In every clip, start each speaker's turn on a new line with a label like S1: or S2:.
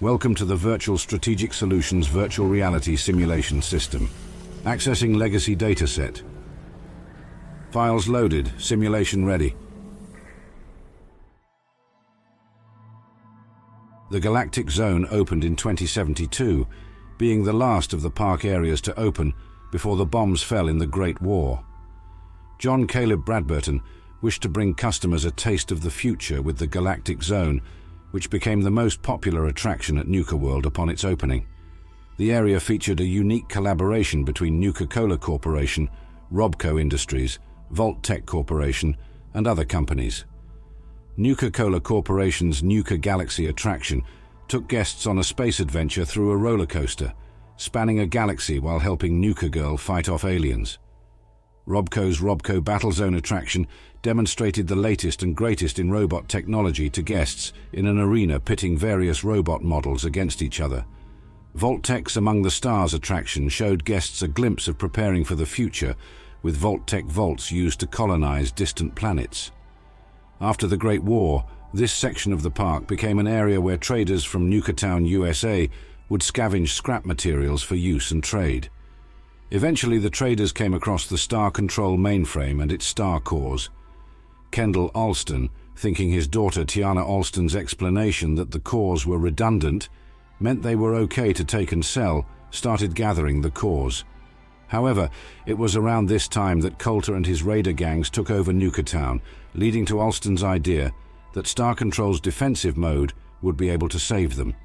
S1: Welcome to the Virtual Strategic Solutions Virtual Reality Simulation System. Accessing Legacy Dataset. Files loaded. Simulation ready. The Galactic Zone opened in 2072, being the last of the park areas to open before the bombs fell in the Great War. John Caleb Bradburton wished to bring customers a taste of the future with the Galactic Zone, which became the most popular attraction at Nuka-World upon its opening. The area featured a unique collaboration between Nuka-Cola Corporation, Robco Industries, Vault-tec Corporation, and other companies. Nuka-Cola Corporation's Nuka Galaxy attraction took guests on a space adventure through a roller coaster, spanning a galaxy while helping Nuka Girl fight off aliens. Robco's Robco Battlezone attraction demonstrated the latest and greatest in robot technology to guests in an arena pitting various robot models against each other. Vault-tec's Among the Stars attraction showed guests a glimpse of preparing for the future, with Vault-tec vaults used to colonize distant planets. After the Great War, this section of the park became an area where traders from Nukatown, USA would scavenge scrap materials for use and trade. Eventually, the traders came across the Star Control mainframe and its star cores. Kendall Alston, thinking his daughter Tiana Alston's explanation that the cores were redundant meant they were okay to take and sell, started gathering the cores. However, it was around this time that Coulter and his raider gangs took over Nukatown, leading to Alston's idea that Star Control's defensive mode would be able to save them.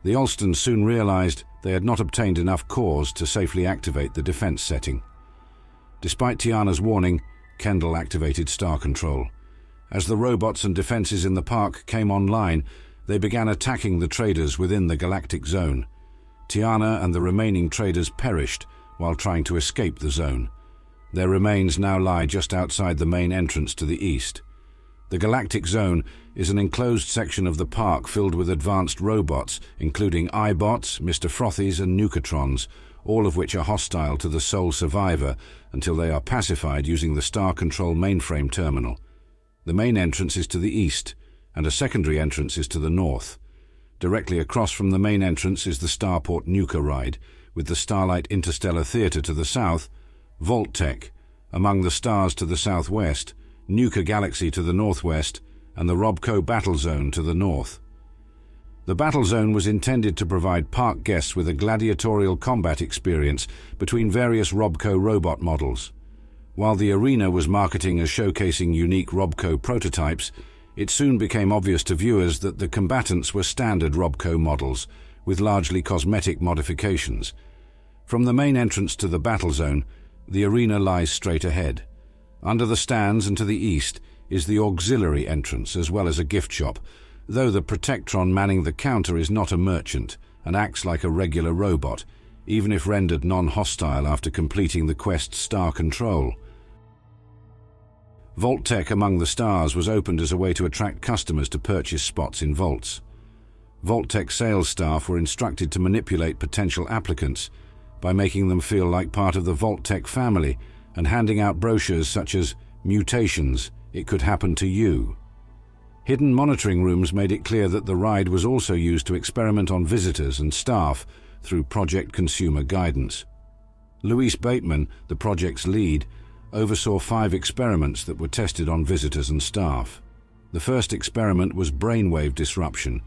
S1: The Alstons soon realized they had not obtained enough cores to safely activate the defense setting. Despite Tiana's warning, Kendall activated Star Control. As the robots and defenses in the park came online, they began attacking the traders within the Galactic Zone. Tiana and the remaining traders perished while trying to escape the zone. Their remains now lie just outside the main entrance to the east. The Galactic Zone is an enclosed section of the park filled with advanced robots, including iBots, Mr. Frothies, and Nukatrons, all of which are hostile to the sole survivor until they are pacified using the Star Control mainframe terminal. The main entrance is to the east, and a secondary entrance is to the north. Directly across from the main entrance is the Starport Nuka ride, with the Starlight Interstellar Theatre to the south, Vault-tec, Among the Stars to the southwest, Nuka Galaxy to the northwest, and the Robco Battlezone to the north. The Battlezone was intended to provide park guests with a gladiatorial combat experience between various Robco robot models. While the arena was marketing as showcasing unique Robco prototypes, it soon became obvious to viewers that the combatants were standard Robco models, with largely cosmetic modifications. From the main entrance to the Battlezone, the arena lies straight ahead. Under the stands and to the east is the auxiliary entrance as well as a gift shop, though the Protectron manning the counter is not a merchant and acts like a regular robot, even if rendered non-hostile after completing the quest Star Control. Vault-tec Among the Stars was opened as a way to attract customers to purchase spots in vaults. Vault-tec sales staff were instructed to manipulate potential applicants by making them feel like part of the Vault-tec family and handing out brochures such as "Mutations, it could happen to you." Hidden monitoring rooms made it clear that the ride was also used to experiment on visitors and staff through Project Consumer Guidance. Louise Bateman, the project's lead, oversaw 5 experiments that were tested on visitors and staff. The first experiment was brainwave disruption,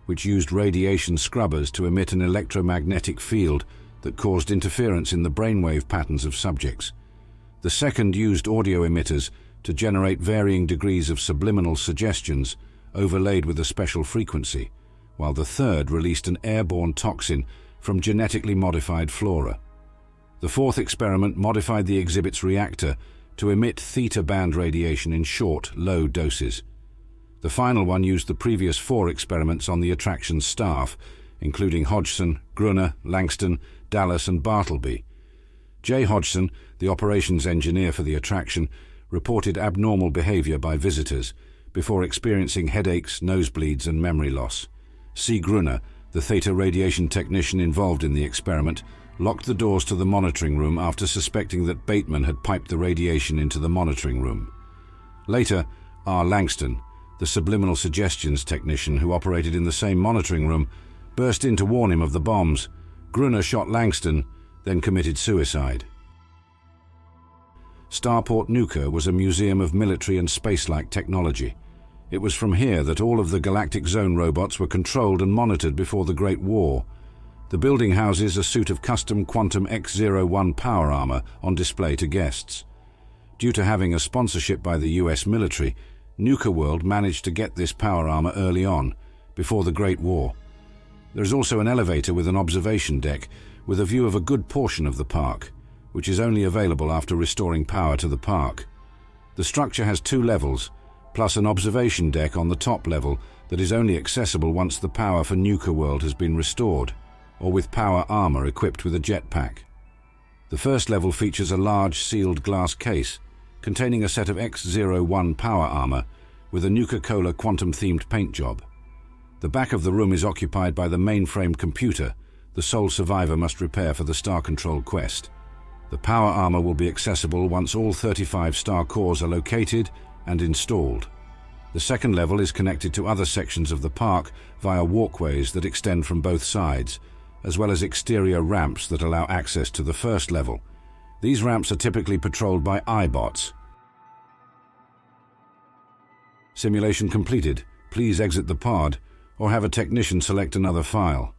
S1: which used radiation scrubbers to emit an electromagnetic field that caused interference in the brainwave patterns of subjects. The second used audio emitters to generate varying degrees of subliminal suggestions overlaid with a special frequency, while the third released an airborne toxin from genetically modified flora. The fourth experiment modified the exhibit's reactor to emit theta-band radiation in short, low doses. The final one used the previous 4 experiments on the attraction's staff, including Hodgson, Gruner, Langston, Dallas, and Bartleby. Jay Hodgson, the operations engineer for the attraction, reported abnormal behavior by visitors before experiencing headaches, nosebleeds, and memory loss. C. Gruner, the theta radiation technician involved in the experiment, locked the doors to the monitoring room after suspecting that Bateman had piped the radiation into the monitoring room. Later, R. Langston, the subliminal suggestions technician who operated in the same monitoring room, burst in to warn him of the bombs. Gruner shot Langston, then committed suicide. Starport Nuka was a museum of military and space-like technology. It was from here that all of the Galactic Zone robots were controlled and monitored before the Great War. The building houses a suit of custom Quantum X-01 power armor on display to guests. Due to having a sponsorship by the US military, Nuka-World managed to get this power armor early on, before the Great War. There is also an elevator with an observation deck with a view of a good portion of the park, which is only available after restoring power to the park. The structure has 2 levels, plus an observation deck on the top level that is only accessible once the power for Nuka-World has been restored, or with power armor equipped with a jetpack. The first level features a large sealed glass case containing a set of X-01 power armor with a Nuka-Cola quantum-themed paint job. The back of the room is occupied by the mainframe computer the sole survivor must repair for the Star Control quest. The power armor will be accessible once all 35 star cores are located and installed. The second level is connected to other sections of the park via walkways that extend from both sides, as well as exterior ramps that allow access to the first level. These ramps are typically patrolled by iBots. Simulation completed. Please exit the pod, or have a technician select another file.